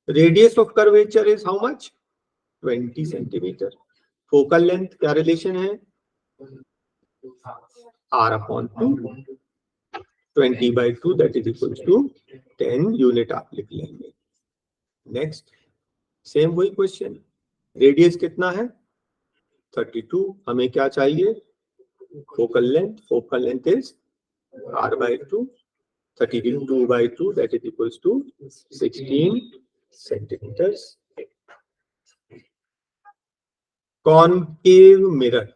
Radius of curvature is how much? 20 centimetre. Focal length क्या relation है? r/2, 20/2 that is equal to 10 unit आप लिख लेंगे। Next same वही क्वेश्चन, रेडियस कितना है? 32। हमें क्या चाहिए? Focal length is r/2, 32/2 that is equals to 16 centimeters. Concave mirror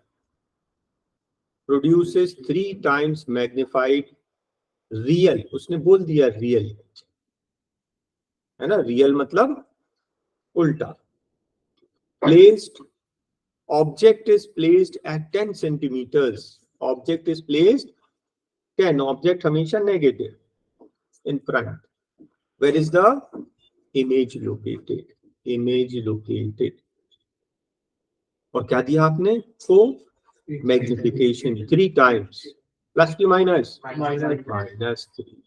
produces 3 times magnified real, उसने बोल दिया रियल है ना, रियल मतलब उल्टा। Placed object is placed at 10 centimeters. Object is placed 10. Object हमेशा negative in front. Where is the image located? Image located. और क्या दिया आपने? को मैग्निफिकेशन 3 टाइम्स, प्लस की माइनस? -3।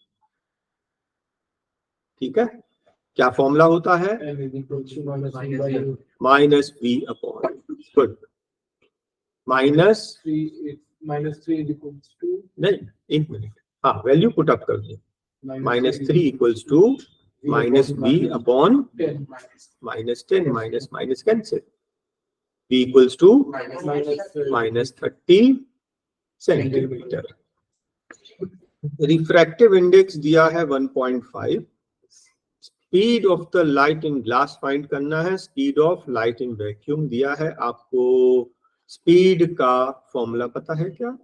ठीक है, क्या फॉर्मूला होता है? -v अपॉन, गुड, -3 नहीं, एक मिनट, हाँ वैल्यू पुट अप कर दो। -3 equals to -v upon -10, minus cancel, v equals to -30 centimetre. Refractive index दिया है 1.5। Speed of the light in glass find करना है। Speed of light in vacuum दिया है आपको। स्पीड का फॉर्मूला पता है क्या?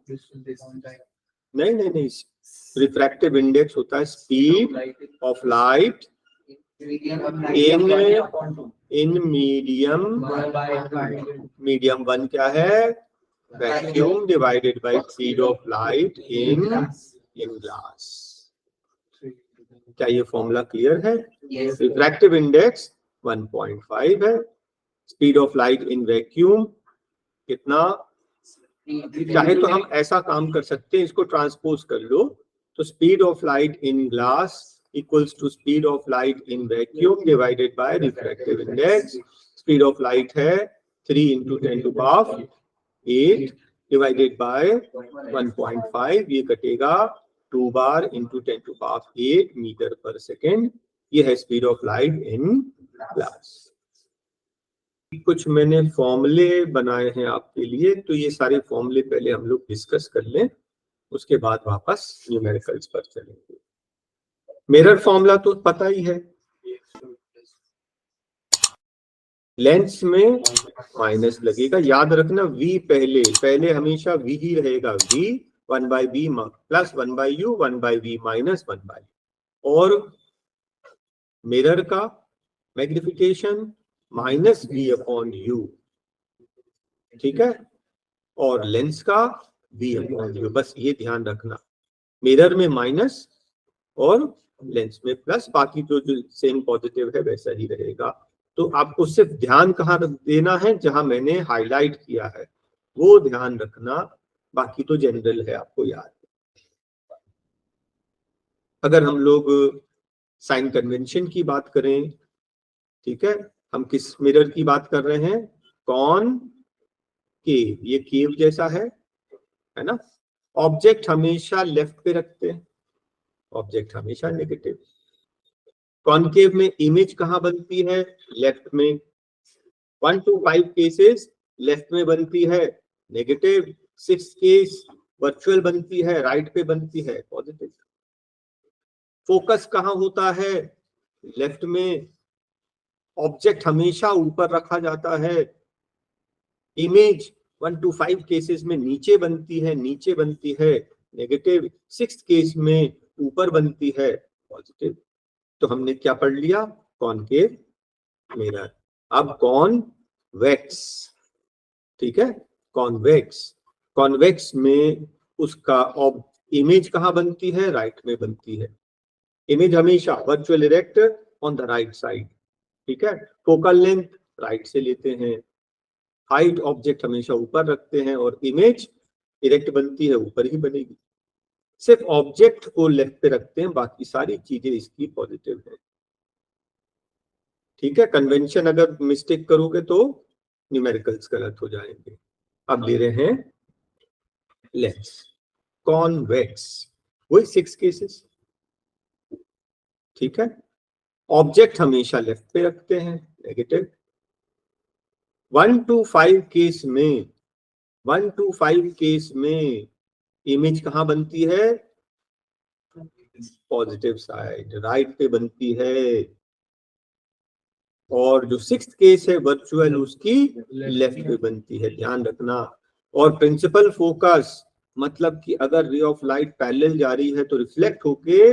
नहीं, रिफ्रैक्टिव इंडेक्स होता है speed of light in medium 1 क्या है? Vacuum divided by speed of light in glass. क्या ये फॉर्मूला क्लियर है? रिफ्रैक्टिव इंडेक्स 1.5 है। Speed of light in vacuum कितना? चाहे तो हम ऐसा काम कर सकते हैं, इसको ट्रांसपोज कर लो, तो speed of light in glass equals to speed of light in vacuum divided by refractive index. Speed of light है 3 × 10⁸ डिवाइडेड बाय 1.5, ये कटेगा 2 बार × 10⁸ मीटर पर सेकेंड। ये है speed of light in glass. कुछ मैंने फॉर्मूले बनाए हैं आपके लिए, तो ये सारे फॉर्मूले पहले हम लोग डिस्कस कर लें, उसके बाद वापस न्यूमेरिकल्स पर चलेंगे। मिरर फॉर्मूला तो पता ही है, लेंस में माइनस लगेगा, याद रखना v पहले हमेशा v ही रहेगा, v 1/v plus 1/u 1/v minus 1/u। और मिरर का मैग्निफिकेशन -v अपॉन u, ठीक है, और लेंस का v अपॉन u। बस ये ध्यान रखना, मिरर में माइनस और लेंस में प्लस, बाकी जो सेम पॉजिटिव है वैसा ही रहेगा। तो आपको सिर्फ ध्यान कहाँ देना है? जहां मैंने हाईलाइट किया है वो ध्यान रखना, बाकी तो जनरल है, आपको याद है। अगर हम लोग साइन कन्वेंशन की बात करें, ठीक है, हम किस मिरर की बात कर रहे हैं? कॉनकेव, ये केव जैसा है ना। ऑब्जेक्ट हमेशा लेफ्ट पे रखते हैं, ऑब्जेक्ट हमेशा नेगेटिव। कॉनकेव में इमेज कहाँ बनती है? लेफ्ट में। 1 to 5 केसेस लेफ्ट में बनती है नेगेटिव, 6 केस वर्चुअल बनती है राइट पे बनती है पॉजिटिव। फोकस कहाँ होता है? लेफ्ट में। ऑब्जेक्ट हमेशा ऊपर रखा जाता है। इमेज 1 to 5 केसेस में नीचे बनती है नेगेटिव, 6 केस में ऊपर बनती है पॉजिटिव। तो हमने क्या पढ़ लिया? Concave mirror. अब कॉन्वेक्स, ठीक है, कॉन्वेक्स में उसका इमेज कहाँ बनती है? राइट में बनती है। इमेज हमेशा virtual erect on the right side, ठीक है। फोकल लेंथ राइट से लेते हैं, हाइट ऑब्जेक्ट हमेशा ऊपर रखते हैं, और इमेज इरेक्ट बनती है ऊपर ही बनेगी। सिर्फ ऑब्जेक्ट को लेफ्ट पे रखते हैं, बाकी सारी चीजें इसकी पॉजिटिव है, ठीक है, कन्वेंशन अगर मिस्टेक करोगे तो न्यूमेरिकल्स गलत हो जाएंगे। अब ले रहे हैं लेंस कॉन्वेक्स, वही 6 केसेस। ठीक है, ऑब्जेक्ट हमेशा लेफ्ट पे रखते हैं, नेगेटिव। 1 to 5 केस में, 1 to 5 केस में इमेज कहां बनती है? पॉजिटिव साइड, राइट पे बनती है। और जो 6th केस है वर्चुअल, उसकी लेफ्ट पे बनती है, ध्यान रखना। और प्रिंसिपल फोकस मतलब कि अगर रे ऑफ लाइट पैरेलल जा रही है तो रिफ्लेक्ट होके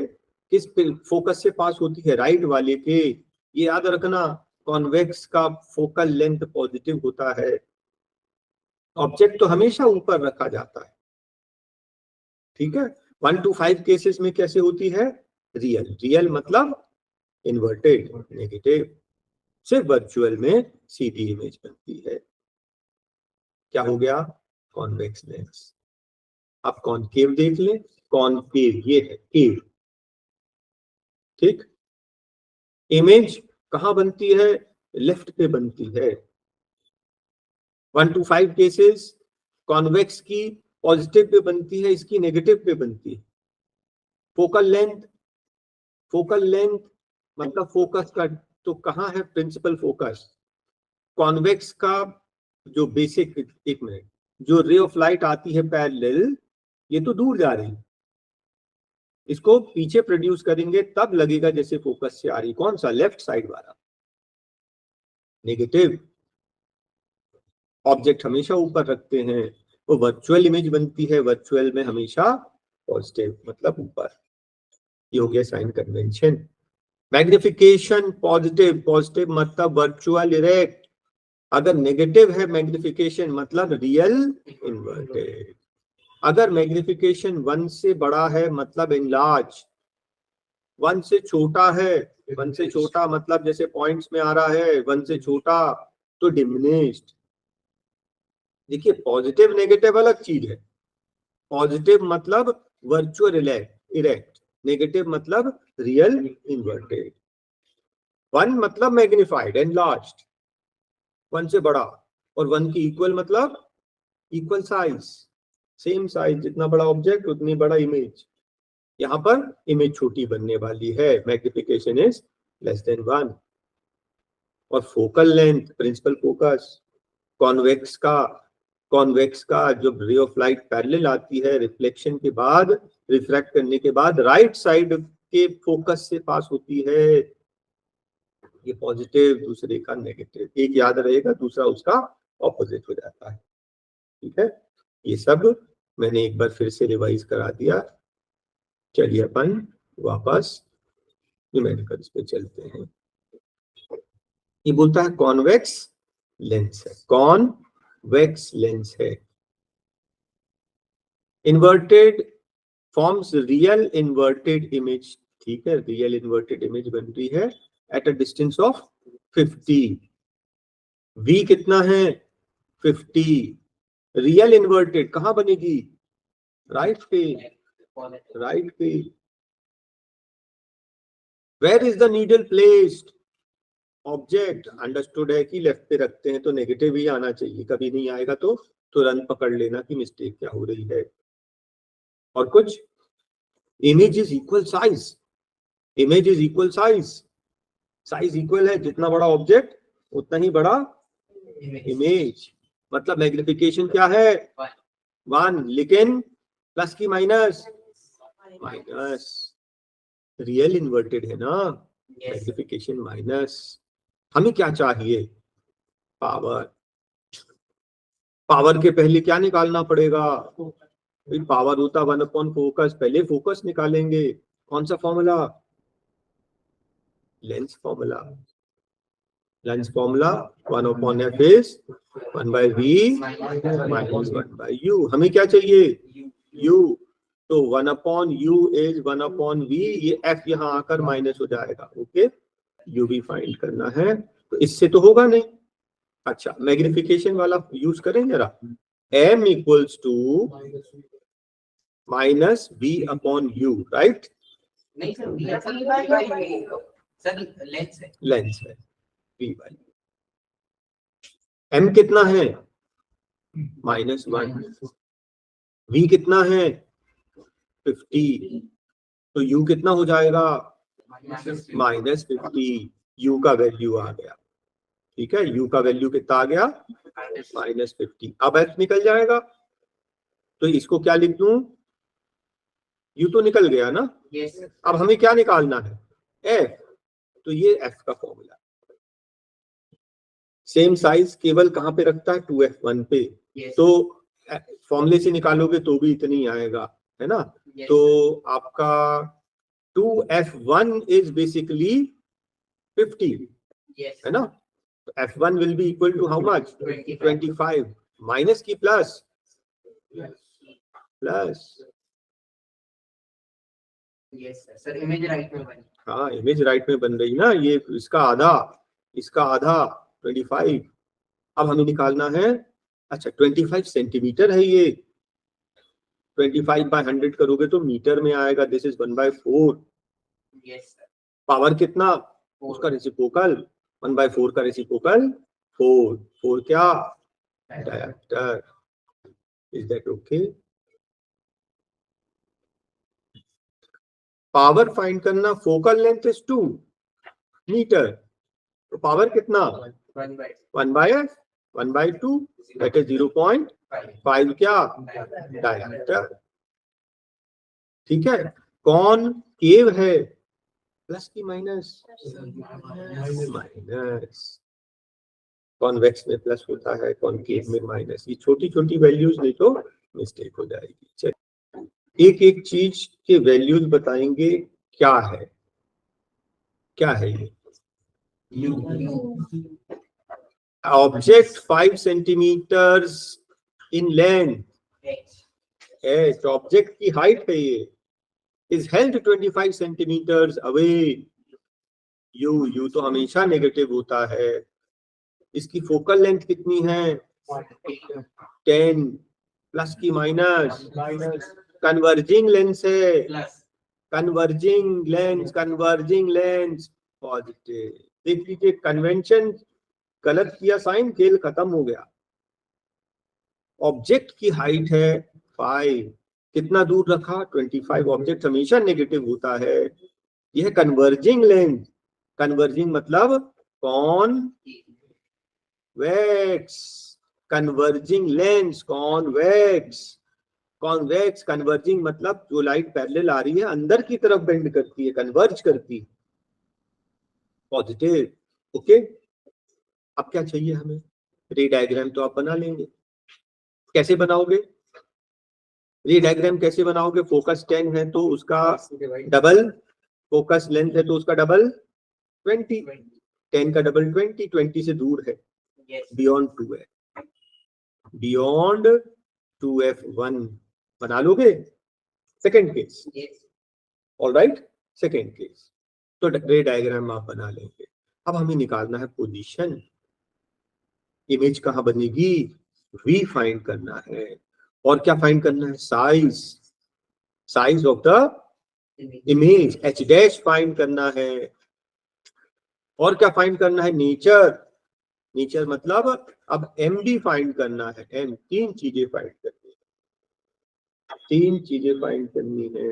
किस फोकस से पास होती है? राइट वाले के। ये याद रखना, कॉन्वेक्स का फोकल लेंथ पॉजिटिव होता है। ऑब्जेक्ट तो हमेशा ऊपर रखा जाता है। ठीक है, 1 to 5 केसेस में कैसे होती है? रियल, रियल मतलब इन्वर्टेड, नेगेटिव। सिर्फ वर्चुअल में सीधी इमेज बनती है। क्या हो गया? Convex lens. अब कॉनकेव देख लें। कॉनकेव ये है केव। ठीक, इमेज कहां बनती है? लेफ्ट पे बनती है। 1 to 5 केसेस कॉन्वेक्स की पॉजिटिव पे बनती है, इसकी नेगेटिव पे बनती है। फोकल लेंथ, फोकल लेंथ मतलब फोकस का, तो कहां है प्रिंसिपल फोकस? कॉन्वेक्स का जो बेसिक, एक मिनट, जो रे ऑफ लाइट आती है पैरेलल, ये तो दूर जा रही है, इसको पीछे प्रोड्यूस करेंगे तब लगेगा जैसे फोकस से आ रही। कौन सा? लेफ्ट साइड वाला, नेगेटिव। ऑब्जेक्ट हमेशा ऊपर रखते हैं, वो वर्चुअल इमेज बनती है, वर्चुअल में हमेशा पॉजिटिव मतलब ऊपर। ये हो गया sign convention. Magnification positive, positive मतलब वर्चुअल इरेक्ट। अगर नेगेटिव है मैग्निफिकेशन मतलब रियल इन्वर्टेड। अगर मैग्निफिकेशन 1 से बड़ा है मतलब इनलार्ज, 1 से छोटा है, 1 से छोटा मतलब जैसे पॉइंट्स में आ रहा है 1 से छोटा तो डिमिनिश्ड। देखिए पॉजिटिव नेगेटिव अलग चीज है। पॉजिटिव मतलब वर्चुअल इरेक्ट, नेगेटिव मतलब रियल इन्वर्टेड। 1 मतलब मैग्निफाइड एनलार्ज्ड, 1 से बड़ा, और 1 की इक्वल मतलब इक्वल साइज, सेम साइज, जितना बड़ा ऑब्जेक्ट उतनी बड़ा इमेज। यहां पर इमेज छोटी बनने वाली है, मैग्निफिकेशन इज लेस देन 1। और focal length, principal focus, convex का, कॉन्वेक्स का जब रे ऑफ लाइट पैरेलल आती है, रिफ्लेक्शन के बाद, रिफ्रैक्ट करने के बाद राइट साइड के फोकस से पास होती है। ये पॉजिटिव, दूसरे का नेगेटिव, एक याद रहेगा, दूसरा उसका ऑपोजिट हो जाता है। ठीक है, ये सब मैंने एक बार फिर से रिवाइज करा दिया। चलिए अपन वापस न्यूमेरिकल्स पे चलते हैं। ये बोलता है कॉन्वेक्स लेंस है, कॉन्वेक्स लेंस है। Inverted forms real inverted image. ठीक है, रियल इन्वर्टेड इमेज बन रही है at a distance of 50। v कितना है? 50। रियल इन्वर्टेड कहां बनेगी? राइट पे, राइट पे। Where is the needle placed? Object understood है कि लेफ्ट पे रखते हैं तो नेगेटिव ही आना चाहिए, कभी नहीं आएगा तो तुरंत पकड़ लेना कि मिस्टेक क्या हो रही है। और कुछ, image is equal size, image is equal size, size equal है, जितना बड़ा ऑब्जेक्ट उतना ही बड़ा इमेज। मतलब मैग्निफिकेशन क्या है? 1, लेकिन प्लस की माइनस, माइनस। रियल इन्वर्टेड है ना, मैग्निफिकेशन माइनस। हमें क्या चाहिए? पावर। पावर के पहले क्या निकालना पड़ेगा? पावर होता 1/फोकस, पहले फोकस निकालेंगे। कौन सा formula? Lens formula. Lens formula 1/f is 1/v minus 1/u। हमें क्या चाहिए? u। तो 1/u इज 1/v, ये f यहाँ आकर माइनस हो जाएगा। ओके, u भी फाइंड करना है, तो इससे तो होगा नहीं। अच्छा, मैग्निफिकेशन वाला यूज करें जरा। m equals to minus v/u, right? नहीं सर, लेंस है। लेंस है। Vy। m कितना है -1, v कितना है 50, तो u कितना हो जाएगा -50, u का वैल्यू आ गया। ठीक है, u का वैल्यू कितना आ गया -50। अब f निकल जाएगा, तो इसको क्या लिख दूं, u तो निकल गया ना। अब हमें क्या निकालना है f, तो ये f का फॉर्मूला। सेम साइज केवल कहां पे रखता है 2f1 पे, तो फॉर्मूले से निकालोगे तो भी इतनी आएगा, है ना। तो आपका 2f1 इज बेसिकली 50, है ना। f1 will be equal to how much 25, minus की प्लस सर इमेज राइट में बनी। हाँ, इमेज राइट में बन रही ना, ये इसका आधा 25। अब हमें निकालना है, अच्छा 25 सेंटीमीटर है ये, 25/100 करोगे तो मीटर में आएगा, दिस इज 1/4। पावर कितना, उसका रेसिप्रोकल 1/4 का रेसिप्रोकल 4 क्या diameter. Is that okay. Power find करना, फोकल लेंथ इज 2 मीटर, तो पावर कितना 1/2, दैट इज 0.5 क्या डायमीटर। ठीक है, कौन केव है, प्लस की माइनस, कॉन्वेक्स में प्लस होता है, कॉनकेव में माइनस। ये छोटी छोटी वैल्यूज नहीं तो मिस्टेक हो जाएगी। चलिए एक एक चीज के वैल्यूज बताएंगे, क्या है ये object 5 centimetre in length, object की हाइट है ये, is held 25 centimetre away, you तो हमेशा नेगेटिव होता है। इसकी फोकल लेंथ कितनी है 10, प्लस की माइनस, कन्वर्जिंग लेंस है, कन्वर्जिंग लेंस पॉजिटिव। देख लीजिए, कन्वेंशन गलत किया, साइन खेल खत्म हो गया। ऑब्जेक्ट की हाइट है 5, कितना दूर रखा 25, ऑब्जेक्ट हमेशा नेगेटिव होता है। यह कन्वर्जिंग लेंस, कन्वर्जिंग मतलब convex, converging lens convex, converging मतलब जो लाइट पैरेलल आ रही है अंदर की तरफ बेंड करती है, कन्वर्ज करती है, पॉजिटिव। ओके, अब क्या चाहिए हमें, रे डायग्राम तो आप बना लेंगे। कैसे बनाओगे रे डायग्राम, कैसे बनाओगे, फोकस 10 है तो उसका डबल, फोकस लेंथ है तो उसका डबल 20, 10 का डबल 20 से दूर है, बियॉन्ड 2 है, बियॉन्ड 2f1 बना लोगे। Second case, alright, second case, तो रे डायग्राम आप बना लेंगे। अब हमें निकालना है पोजीशन, इमेज कहाँ बनेगी, v फाइंड करना है, और क्या फाइंड करना है, size of the image, h dash find करना है, और क्या फाइंड करना है, नेचर मतलब अब m भी फाइंड करना है, m, तीन चीजें फाइंड करनी है।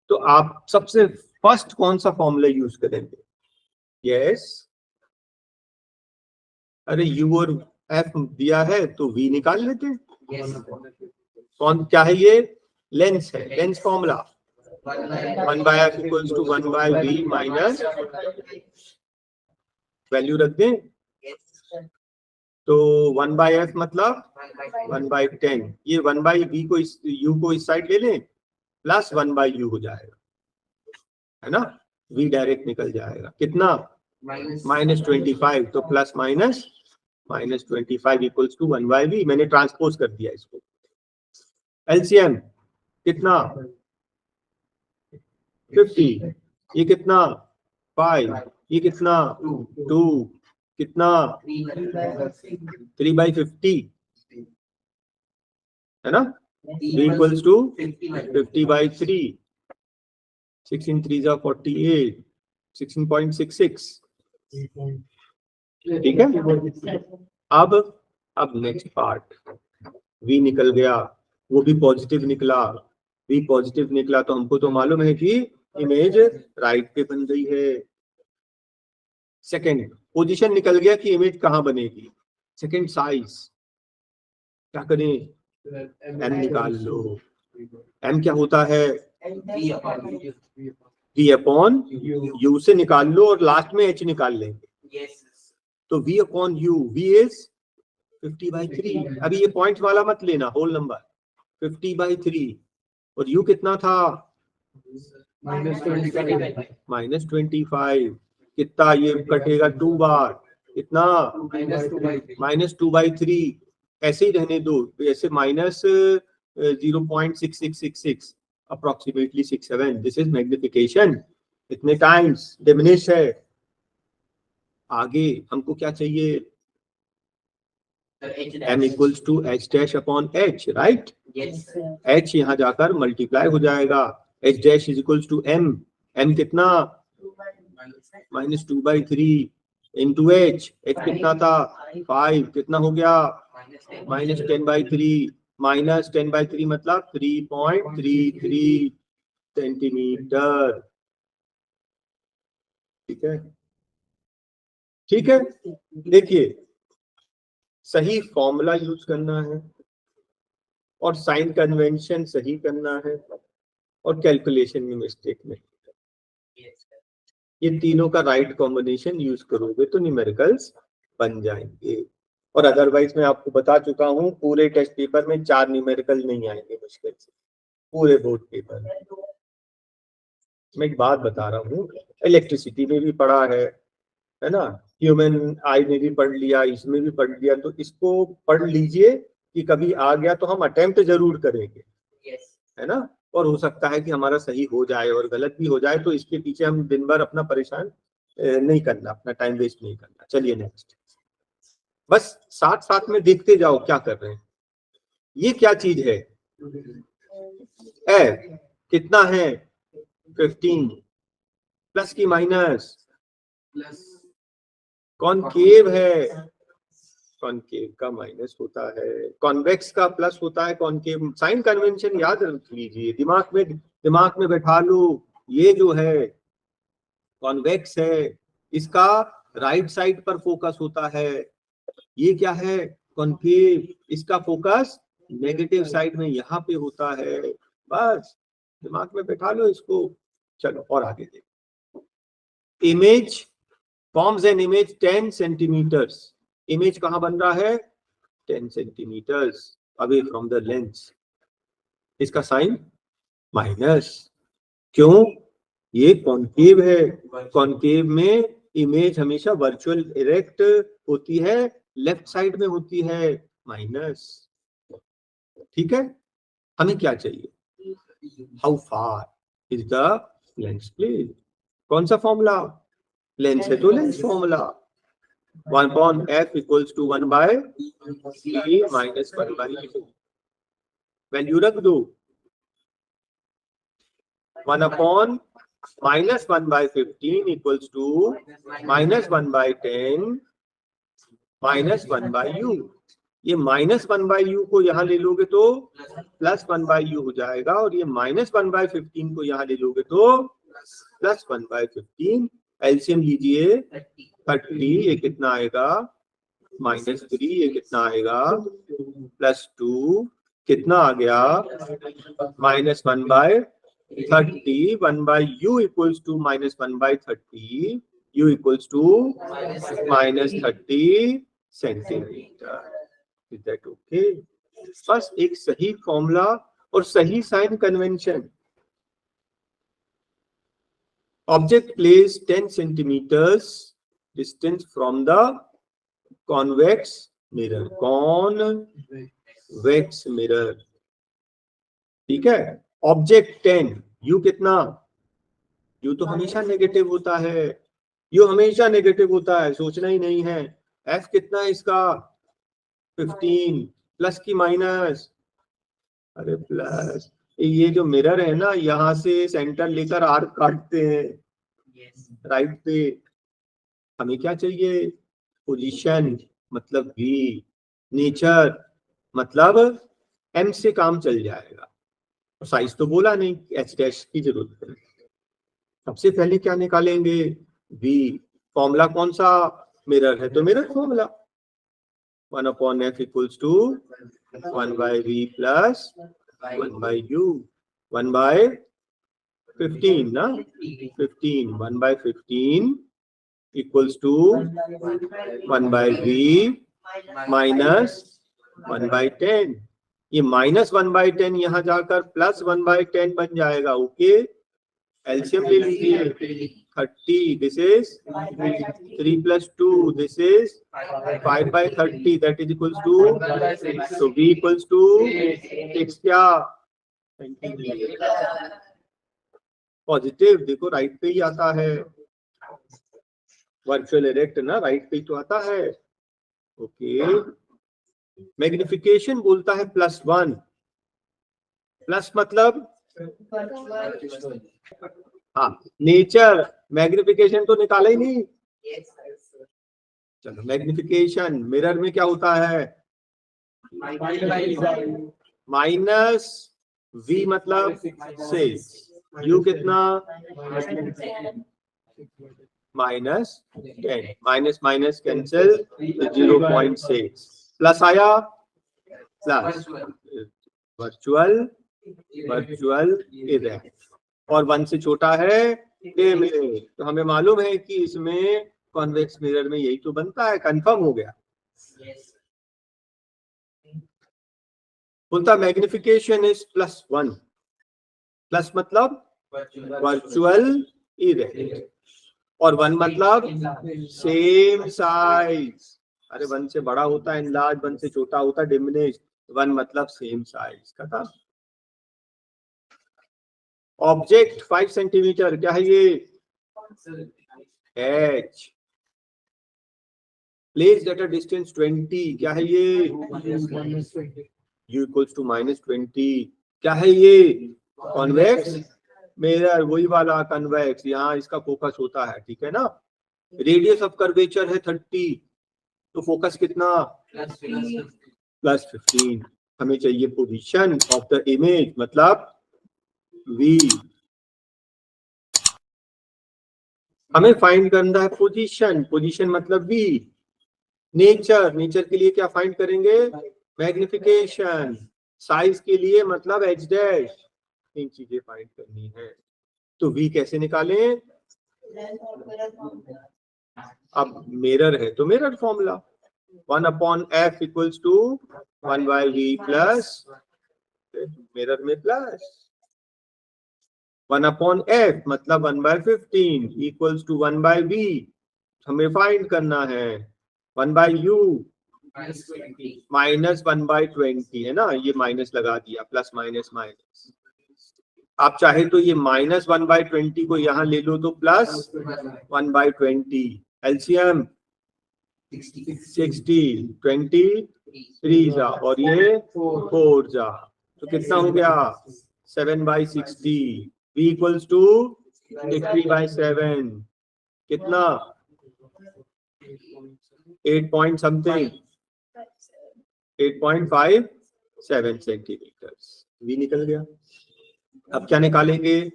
तो आप सबसे फर्स्ट कौन सा फॉर्मूला यूज करेंगे, यस, अरे u और f दिया है तो v निकाल लेते हैं। कौन क्या है ये, लेंस है, lens formula 1/f equals to 1/v minus, value रख दें तो 1/f मतलब 1/10, ये 1/v को u को इस साइड ले लें, प्लस 1/u हो जाएगा, है ना, v डायरेक्ट निकल जाएगा, कितना -25, तो प्लस -25 इक्वल्स टू 1/v, मैंने ट्रांसपोज कर दिया इसको। एलसीएम कितना 50, ये कितना 5, ये कितना 2, कितना 3/50, है ना, इक्वल्स टू 50/3, 16 3 48, 16.66, ठीक है। अब नेक्स्ट पार्ट, V निकल गया, वो भी पॉजिटिव निकला। V पॉजिटिव निकला तो हमको तो मालूम है कि इमेज राइट पे बन गई है। सेकंड पोजीशन निकल गया कि इमेज कहाँ बनेगी। सेकंड साइज, क्या करें, M निकाल लो। M क्या होता है, V अपॉन U से निकाल लो और लास्ट में H निकाल लेंगे। तो V upon U, V is 50/3। अभी ये पॉइंट वाला मत लेना, होल नंबर 50/3। और U कितना था, -25। कितना ये कटेगा 2 बार, कितना -2/3। ऐसे ही रहने दो, ऐसे -0.6666 अप्रोक्सीमेटली 67। दिस इज मैग्निफिकेशन, इतने टाइम्स डिमिनिश है। आगे हमको क्या चाहिए, M equals to H dash upon H, right. H यहाँ जाकर मल्टीप्लाई हो जाएगा, H dash is equals to M। M कितना, -2/3 इंटू H कितना था 5, कितना हो गया -10/3। -10/3 मतलब 3.33 सेंटीमीटर। ठीक है, ठीक है। देखिए, सही फॉर्मूला यूज करना है और साइन कन्वेंशन सही करना है और कैलकुलेशन में मिस्टेक नहीं। ये तीनों का राइट कॉम्बिनेशन यूज करोगे तो न्यूमेरिकल्स बन जाएंगे। और अदरवाइज मैं आपको बता चुका हूँ, पूरे टेस्ट पेपर में 4 न्यूमेरिकल नहीं आएंगे मुश्किल से, पूरे बोर्ड पेपर में। मैं एक बात बता रहा हूँ, इलेक्ट्रिसिटी में भी पढ़ा है ना, ह्यूमन आई में भी पढ़ लिया, इसमें भी पढ़ लिया, तो इसको पढ़ लीजिए कि कभी आ गया तो हम अटेम्प्ट जरूर करेंगे, है ना। और हो सकता है कि हमारा सही हो जाए और गलत भी हो जाए, तो इसके पीछे हम दिन भर अपना परेशान नहीं करना, अपना टाइम वेस्ट नहीं करना। चलिए नेक्स्ट, बस साथ साथ में देखते जाओ क्या कर रहे हैं। ये क्या चीज है, F कितना है 15, प्लस की माइनस, कॉनकेव है, कॉनकेव का माइनस होता है, कॉन्वेक्स का प्लस होता है, कॉनकेव। साइन कन्वेंशन याद रख लीजिए, दिमाग में बैठा लो। ये जो है कॉन्वेक्स है, इसका राइट साइड पर फोकस होता है। ये क्या है, कॉनकेव, इसका फोकस नेगेटिव साइड में यहाँ पे होता है। बस दिमाग में बैठा लो इसको। चलो और आगे देखो, image forms an image 10 centimetres. Image कहाँ बन रहा है, 10 centimetres away from the lens. इसका साइन माइनस, क्यों, ये कॉनकेव है, कॉनकेव में इमेज हमेशा वर्चुअल इरेक्ट होती है, लेफ्ट साइड में होती है, माइनस। ठीक है, हमें क्या चाहिए, how far is the lens plane. कौन सा फॉर्मूला, लेंस है तो lens formula, 1/f equals to 1/3 minus 1/2। Value रख दो, 1/- -1/15 इक्वल्स टू -1/10 -1/u। ये -1/u को यहाँ ले लोगे तो +1/u हो जाएगा, और ये -1/15 को यहाँ ले लोगे तो +1/15। एलसीएम लीजिए 30, ये कितना आएगा -3, ये कितना आएगा +2, कितना आ गया -1/30। 1/u equals to -1/30, u equals to -30 centimetre. Is that okay. बस एक सही फॉर्मूला और सही sign convention. Object place 10 centimetres distance from the convex mirror, convex mirror. ठीक है, ऑब्जेक्ट 10, यू कितना, यू तो हमेशा नेगेटिव होता है, यू हमेशा नेगेटिव होता है, सोचना ही नहीं है। एफ कितना है इसका 15, प्लस की माइनस, अरे प्लस। ये जो मिरर है ना, यहाँ से सेंटर लेकर आर्क काटते हैं राइट पे। हमें क्या चाहिए, पोजीशन मतलब v, नेचर मतलब m से काम चल जाएगा, साइज तो बोला नहीं, h डैश की जरूरत है। सबसे पहले क्या निकालेंगे, v, फॉर्मूला कौन सा, मिरर है तो mirror formula 1/f equals to 1/v plus 1/u, 1/15 ना, 15, 1/15 इक्वल्स टू 1/v माइनस 1/10। ये माइनस 1/10 यहाँ जाकर प्लस 1/10 बन जाएगा। ओके, एलसीएम ले लीजिए, 30, this is 3 + 2, this is 5/30, that is equals to, तो v इक्वल्स टू 6 क्या, पॉजिटिव। देखो राइट पे ही आता है, वर्चुअल इरेक्ट ना, राइट पे ही तो आता है। ओके, मैग्निफिकेशन बोलता है +1, प्लस मतलब हाँ, नेचर, मैग्निफिकेशन तो निकाला ही नहीं। चलो, मैग्निफिकेशन मिरर में क्या होता है, माइनस v मतलब 6, u कितना, -10, माइनस माइनस कैंसिल, 0.6, प्लस आया, प्लस वर्चुअल इरेक्ट, और 1 से छोटा है डेमेज। तो हमें मालूम है कि इसमें कॉन्वेक्स मिरर में यही तो बनता है, कंफर्म हो गया। बोलता मैग्निफिकेशन इज +1, प्लस मतलब वर्चुअल इरेक्ट, और 1 मतलब सेम साइज। अरे 1 से बड़ा होता है इनलार्ज, 1 से छोटा होता है डिमिनिश, 1 मतलब सेम साइज का था। ऑब्जेक्ट 5 सेंटीमीटर, क्या है ये, h, placed at a distance 20, क्या है ये, u इक्वल्स टू -20, क्या है ये, कॉन्वेक्स मिरर, वही वाला कन्वेक्स, यहाँ इसका फोकस होता है, ठीक है ना। रेडियस ऑफ कर्वेचर है 30, तो फोकस कितना, +15। हमें चाहिए पोजीशन ऑफ द इमेज मतलब v, हमें फाइंड करना है पोजीशन, पोजीशन मतलब v। नेचर के लिए क्या फाइंड करेंगे, मैग्निफिकेशन, साइज के लिए मतलब h डैश, 3 चीजें फाइंड करनी है। तो v कैसे निकालें, अब मिरर है तो mirror formula 1/f equals to 1/v plus, mirror में प्लस 1/f मतलब 1/15 इक्वल्स टू 1/v, हमें फाइंड करना है 1/u माइनस 1/20 है ना, ये माइनस लगा दिया, प्लस माइनस माइनस। आप चाहे तो ये -1/20 को यहाँ ले लो तो प्लस 1/20, एलसीएम 60, 23 जा, और ये 4 जा, तो कितना हो गया 7/60, v इक्वल्स टू 60/7, कितना 8 पॉइंट समथिंग, 8.57 सेंटीमीटर, v निकल गया। अब क्या निकालेंगे,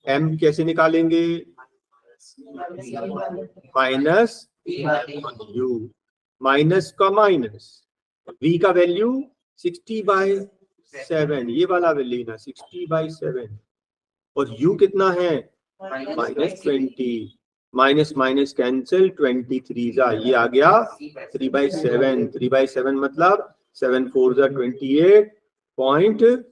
m कैसे निकालेंगे, -u, माइनस का माइनस, v का वैल्यू 60/7, ये वाला वैल्यू ना 60/7, और u कितना है -20, माइनस माइनस कैंसिल, 23 जा, ये आ गया 3/7, 3/7 मतलब 7 4 जा 28.42,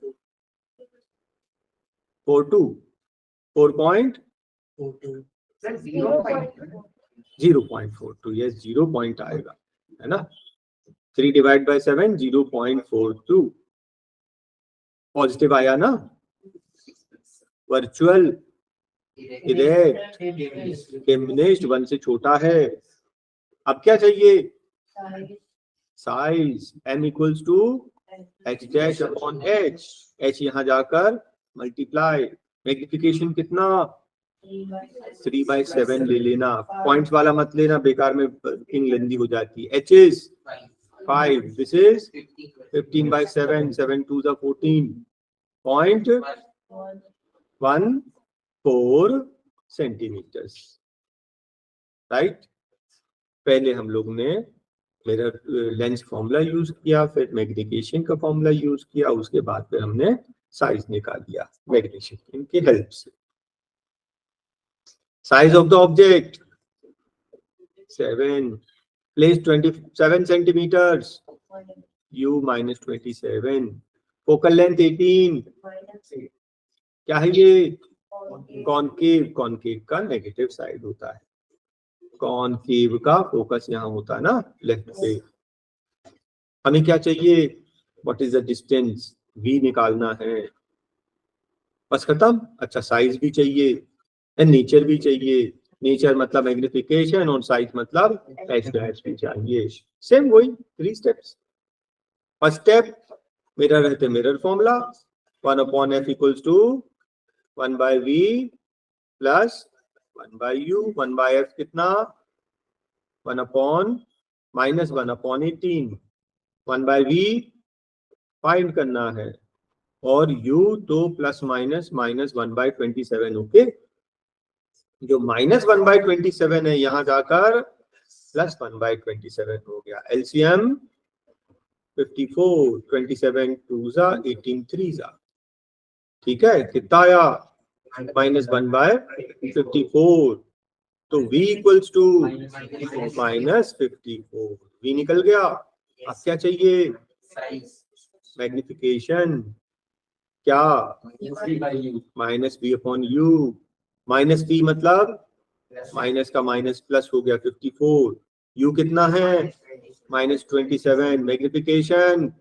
0.42, यस 0 पॉइंट आएगा, है ना, 3/7 0.42, पॉजिटिव आया ना। वर्चुअल इरेक्ट डिमिनिश्ड, 1 से छोटा है। अब क्या चाहिए, size, m equals to h dash upon h, h यहाँ जाकर मल्टीप्लाई, मैग्निफिकेशन कितना 3/7 ले लेना, पॉइंट्स वाला मत लेना, बेकार में वर्किंग लेंदी हो जाती है। H is 5, this is 15/7, 7 2s are 14.14 centimetres, right. पहले हम लोग ने मिरर लेंस फॉर्मूला यूज किया, फिर मैग्निफिकेशन का फॉर्मूला यूज किया, उसके बाद फिर हमने साइज निकाल लिया मैग्निफिकेशन की हेल्प से। Size of the object 7, place 27 centimetres, u -27, focal length 18, क्या है ये, कॉनकेव, कॉनकेव का नेगेटिव साइड होता है, कॉनकेव का फोकस यहाँ होता है ना लेफ्ट पे। हमें क्या चाहिए, what is the distance, v निकालना है, बस खत्म। अच्छा, साइज भी चाहिए, नेचर भी चाहिए, नेचर मतलब मैग्निफिकेशन और साइज मतलब एच डैश भी चाहिए। सेम वही 3 स्टेप्स। फर्स्ट स्टेप, मिरर है तो mirror formula 1/f equals to 1/v plus 1/u, 1/f कितना, 1/-18, 1/v फाइंड करना है, और u तो प्लस माइनस -1/27, ओके। जो -1/27 है यहाँ जाकर प्लस 1/27 हो गया। LCM 54, 27 2s are 18 3s are, ठीक है, कितना आया, -1/54, तो v इक्वल्स टू -54, v निकल गया। अब क्या चाहिए, मैग्निफिकेशन, क्या, -v/u, -v मतलब माइनस का माइनस प्लस हो गया 54, u कितना है -27, मैग्निफिकेशन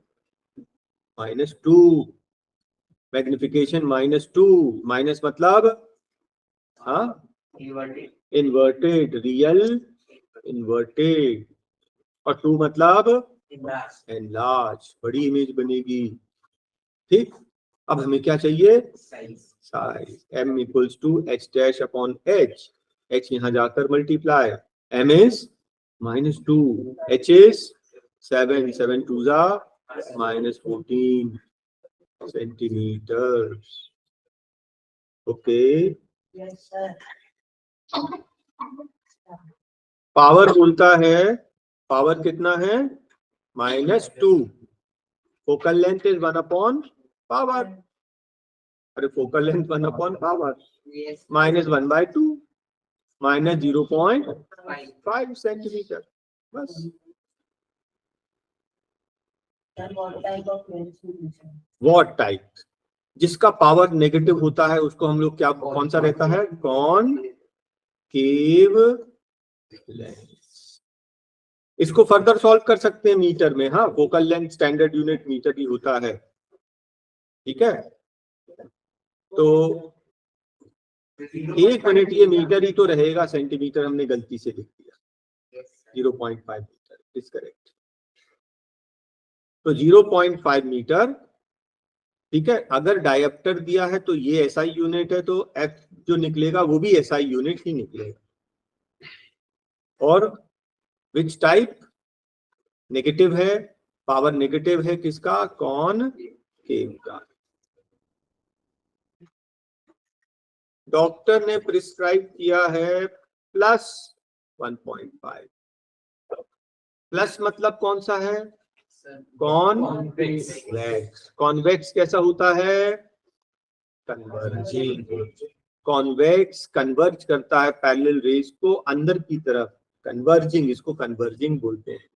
-2, मैग्निफिकेशन -2, माइनस मतलब हाँ इन्वर्टेड, रियल इन्वर्टेड, और 2 मतलब एनलार्ज, बड़ी इमेज बनेगी, ठीक। अब हमें क्या चाहिए, size, m equals to h dash upon h, h यहाँ जाकर multiply, m is -2, h is 7, 7 2s are -14 centimetres, okay. Power बोलता है, पावर कितना है, -2, फोकल लेंथ इज 1/पावर, अरे फोकल लेंथ 1/पावर, -1/2, -0.5 सेंटीमीटर, बस। वॉट टाइप, जिसका पावर नेगेटिव होता है उसको हम लोग क्या, कौन सा रहता है, कॉनकेव लेंस। इसको फर्दर सॉल्व कर सकते हैं मीटर में, हाँ, focal length standard unit metre ही होता है, ठीक है। तो 1 मिनट, ये मीटर ही तो रहेगा, सेंटीमीटर हमने गलती से लिख दिया, 0.5 मीटर इज करेक्ट। तो 0.5 मीटर, ठीक है। अगर डायप्टर दिया है तो ये एसआई यूनिट है, तो एफ जो निकलेगा वो भी एसआई यूनिट ही निकलेगा। और विच टाइप, नेगेटिव है, पावर नेगेटिव है किसका, कॉनकेव का। डॉक्टर ने प्रिस्क्राइब किया है +1.5, प्लस मतलब कौन सा है, कॉन्वेक्स। कॉन्वेक्स कैसा होता है, कन्वर्जिंग, कॉन्वेक्स कन्वर्ज करता है पैरेलल रेज को अंदर की तरफ, कन्वर्जिंग, इसको कन्वर्जिंग बोलते हैं।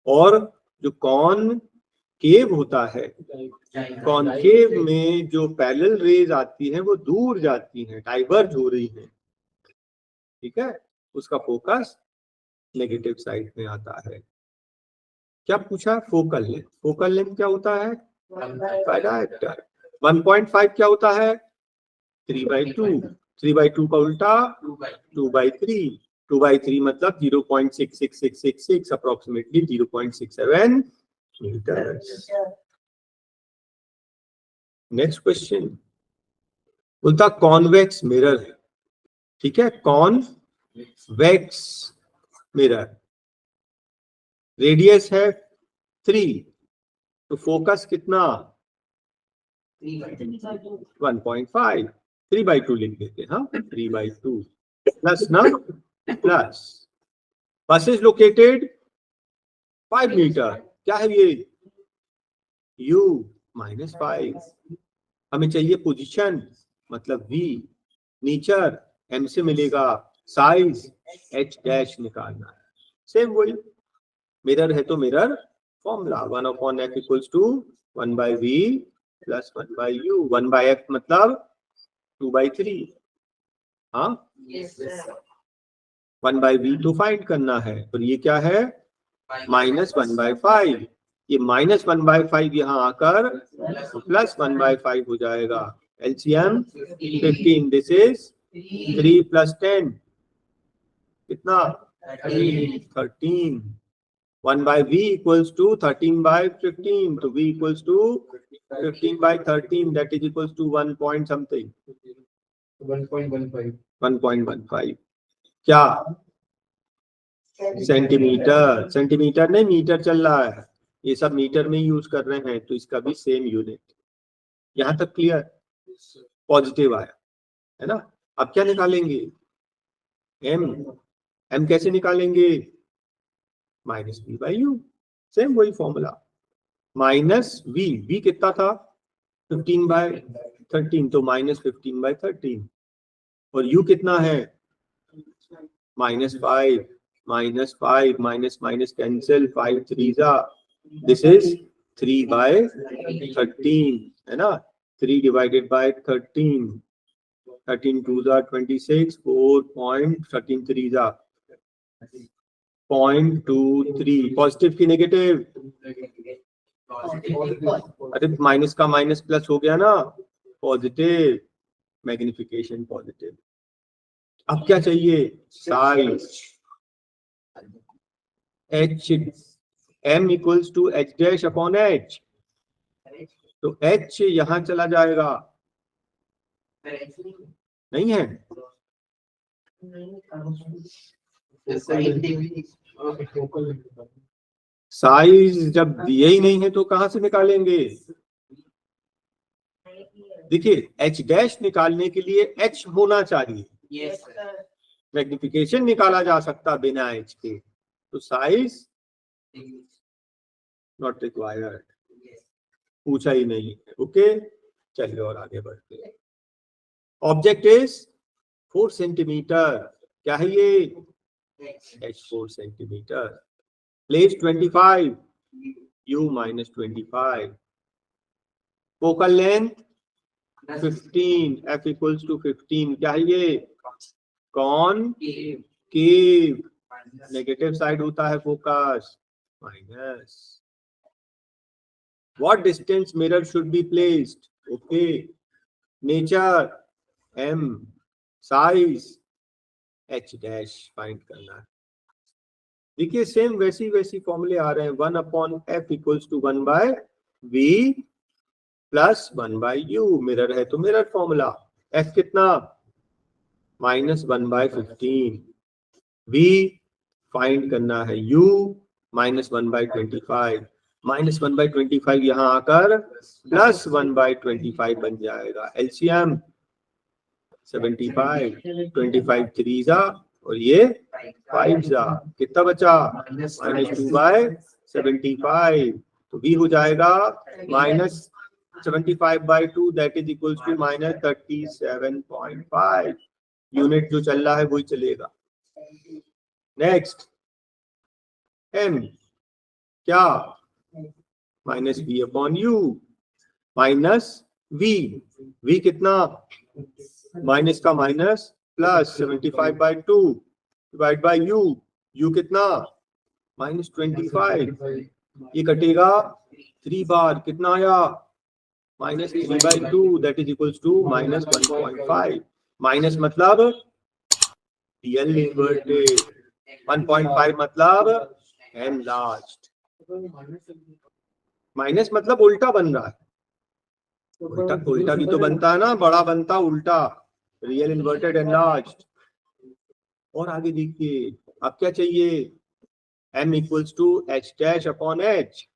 और जो कॉनकेव होता है, कॉनकेव में जो पैरेलल रेज आती है वो दूर जाती हैं, डाइवर्ज हो रही हैं, ठीक है, उसका फोकस नेगेटिव साइड में आता है। क्या पूछा, फोकल लेंथ, फोकल लेंथ क्या होता है, डायप्टर। 1.5 क्या होता है, 3/2, 3/2 का उल्टा 2/3, 2/3 मतलब 0.66666, अप्रोक्सीमेटली 0.67 मीटर। नेक्स्ट क्वेश्चन बोलता कॉन्वेक्स मिरर है, ठीक है, कॉन्वेक्स मिरर, रेडियस है 3, तो फोकस कितना 1.5, 3/2 लिख देते हैं, हाँ 3/2 प्लस ना प्लस बस इज लोकेटेड 5 मीटर, क्या है ये u -5, हमें चाहिए पोजीशन मतलब v, नेचर m से मिलेगा, साइज h डैश निकालना है, सेम वही मिरर है तो mirror formula 1/f equals to 1/v plus 1/u, 1/f मतलब 2/3, हाँ 1/v तो फाइंड करना है, और ये क्या है -1/5, ये -1/5 यहाँ आकर प्लस 1/5 हो जाएगा, LCM 15, दिस इज 3 + 10 कितना 13, 1/v इक्वल्स टू 13/15, तो v equals to 15/13, that is equals to 1 point something 1.15 क्या सेंटीमीटर, सेंटीमीटर नहीं मीटर चल रहा है, ये सब मीटर में यूज कर रहे हैं, तो इसका भी सेम यूनिट, यहां तक क्लियर, पॉजिटिव आया है ना। अब क्या निकालेंगे m कैसे निकालेंगे -v/u, सेम वही फॉर्मूला, -v कितना था 15/13, तो -15/13, और u कितना है -5, माइनस कैंसिल, 5 3 जा, दिस इज 3/13 है ना, 3 / 13, 13 2 जा 26, 4.13 3 जा 0.23, पॉजिटिव की नेगेटिव, अरे माइनस का माइनस प्लस हो गया ना, पॉजिटिव, मैग्निफिकेशन पॉजिटिव। अब क्या चाहिए size, h m equals to h dash upon h, तो h यहां चला जाएगा, नहीं है साइज जब दिए ही नहीं है तो कहां से निकालेंगे, देखिए h डैश निकालने के लिए h होना चाहिए, मैग्निफिकेशन निकाला जा सकता बिना h के, तो साइज नॉट रिक्वायर्ड, पूछा ही नहीं है, ओके चलिए और आगे बढ़ते हैं। ऑब्जेक्ट इज 4 सेंटीमीटर, क्या है ये h 4 centimetre, place 25 u -25, focal length 15, f equals to 15, क्या है ये कॉनकेव, नेगेटिव साइड होता है focus minus, what distance mirror should be placed, okay nature m, size h dash find करना है, देखिए सेम वैसी फॉर्मूले आ रहे हैं, 1/f equals to 1/v plus 1/u, mirror है तो मिरर फॉर्मूला, f कितना -1/15, v फाइंड करना है u -1/25, -1/25 यहाँ आकर प्लस 1/25 बन जाएगा, LCM 75, 25 3 जा, और ये 5 जा, कितना बचा -2/75, तो v हो जाएगा -75/2, that is equals to -37.5, unit जो चल रहा है वही चलेगा। नेक्स्ट m क्या -v/u -v कितना माइनस का minus plus 75/2 divide by u कितना -25, ये कटेगा 3 बार, कितना आया -3/2, that is equals to -1.5, minus मतलब रियल इन्वर्टेड, 1.5 मतलब एनलार्ज्ड, माइनस मतलब उल्टा बन रहा है, उल्टा भी तो बनता है ना, बड़ा बनता उल्टा, रियल इन्वर्टेड एनलार्ज्ड, और आगे देखिए, अब क्या चाहिए, m equals to H dash upon H,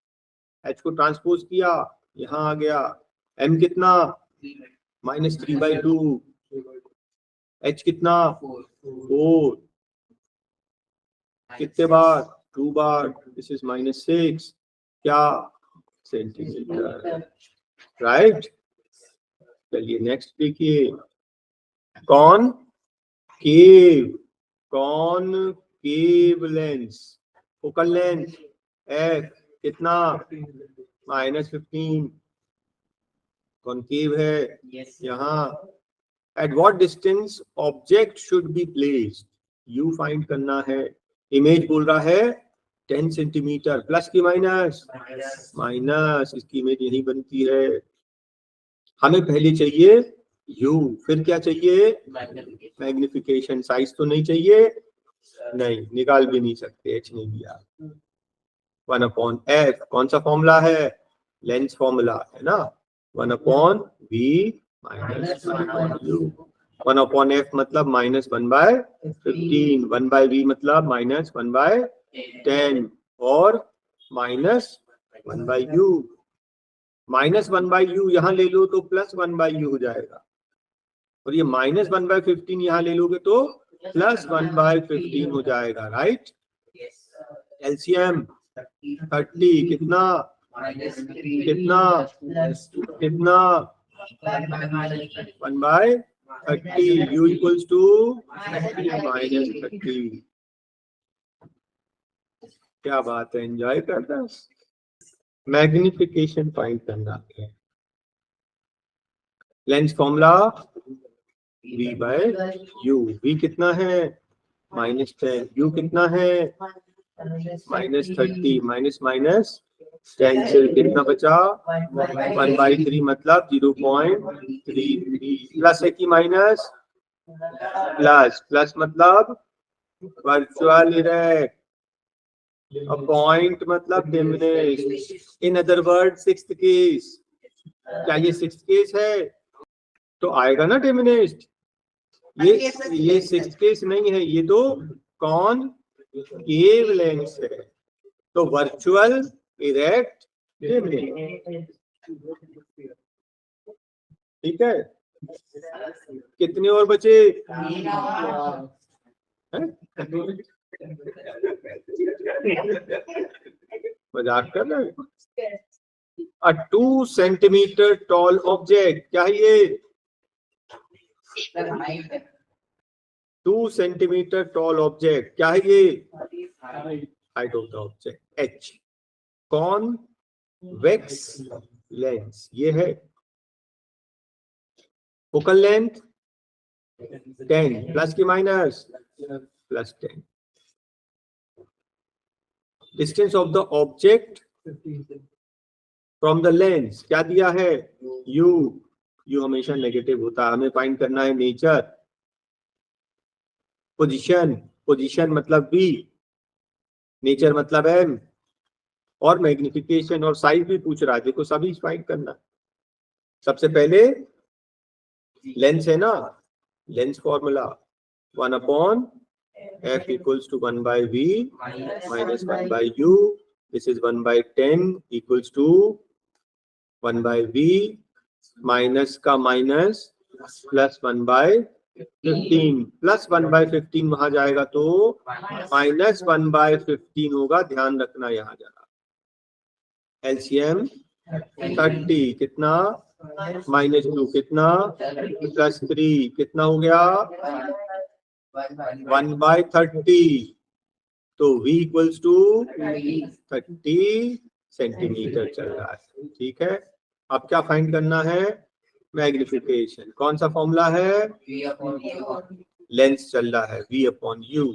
H को ट्रांसपोज किया, यहाँ आ गया, m कितना -3/2, h कितना 4, कितने बार 2 बार, दिस इज -6, क्या सेंटीमीटर, राइट। चलिए नेक्स्ट देखिए, concave lens, focal length f कितना -15, कॉनकेव है Yes. यहाँ। At what distance object should be placed, you find करना है। इमेज बोल रहा है 10 सेंटीमीटर, प्लस की माइनस, माइनस, इसकी इमेज यही बनती है। हमें पहले चाहिए u, फिर क्या चाहिए, मैग्निफिकेशन, साइज तो नहीं चाहिए, नहीं निकाल भी नहीं सकते, h नहीं दिया। 1/f कौन सा फॉर्मूला है, लेंस फॉर्मूला है ना, 1/v माइनस 1/u, 1/f मतलब -1/15, 1/v मतलब -1/10 और -1/u, -1/u यहाँ ले लो तो +1/u हो जाएगा, और ये -1/15 यहाँ ले लोगे तो +1/15 हो जाएगा, राइट। एलसीएम 30 कितना कितना 1/30, u इक्वल्स टू -30। क्या बात है, एंजॉय करता है। मैग्निफिकेशन फाइंड करना है, लेंस फॉर्मूला v/u, v कितना है -10, u कितना है -30, माइनस 10 से कितना बचा 1/3 मतलब 0.33, प्लस है कि माइनस, प्लस मतलब वर्चुअल इरेक्ट, पॉइंट मतलब diminish, in other word sixth case, क्या ये सिक्स्थ केस है तो आएगा ना डिमिनिश्ड, ये सिक्स्थ केस नहीं है, ये तो कॉनकेव लेंस है, तो वर्चुअल इरेक्ट डिमिनिश, ठीक है। कितने और बचे मजाक कर रहे हैं। A 2 सेंटीमीटर टॉल ऑब्जेक्ट, क्या है ये 2 सेंटीमीटर टॉल ऑब्जेक्ट, क्या है ये height of the object h, convex lens ये है, फोकल लेंथ 10, प्लस की minus +10, distance of the object from the lens क्या दिया है u हमेशा नेगेटिव होता है, हमें फाइंड करना है नेचर, पोजीशन मतलब v, नेचर मतलब m, और मैग्निफिकेशन और साइज भी पूछ रहा है, देखो सभी फाइंड करना। सबसे पहले लेंस है ना, lens formula 1/f equals to 1/v minus 1/u, this is 1/10 equals to 1/v minus का माइनस प्लस 1/15, प्लस 1/15 वहां जाएगा तो माइनस 1/15 होगा, ध्यान रखना यहाँ जरा। एलसीएम 30 कितना -2 कितना +3 कितना हो गया 1/30, तो v इक्वल्स टू 30 सेंटीमीटर चल रहा है, ठीक है। अब क्या फाइंड करना है, मैग्निफिकेशन, कौन सा फॉर्मूला है, लेंस चल रहा है v/u,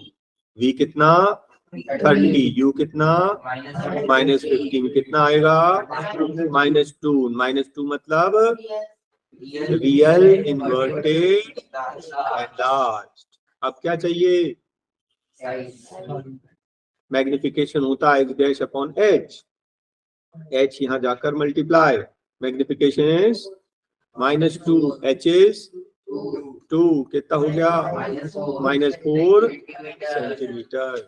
v कितना 30, u कितना -15 कितना आएगा -2 मतलब रियल इन्वर्टेड एनलार्ज्ड। अब क्या चाहिए, मैग्निफिकेशन होता है x/h, h यहाँ जाकर multiply, magnification is -2, h is 2 कितना हो गया? -4 सेंटीमीटर।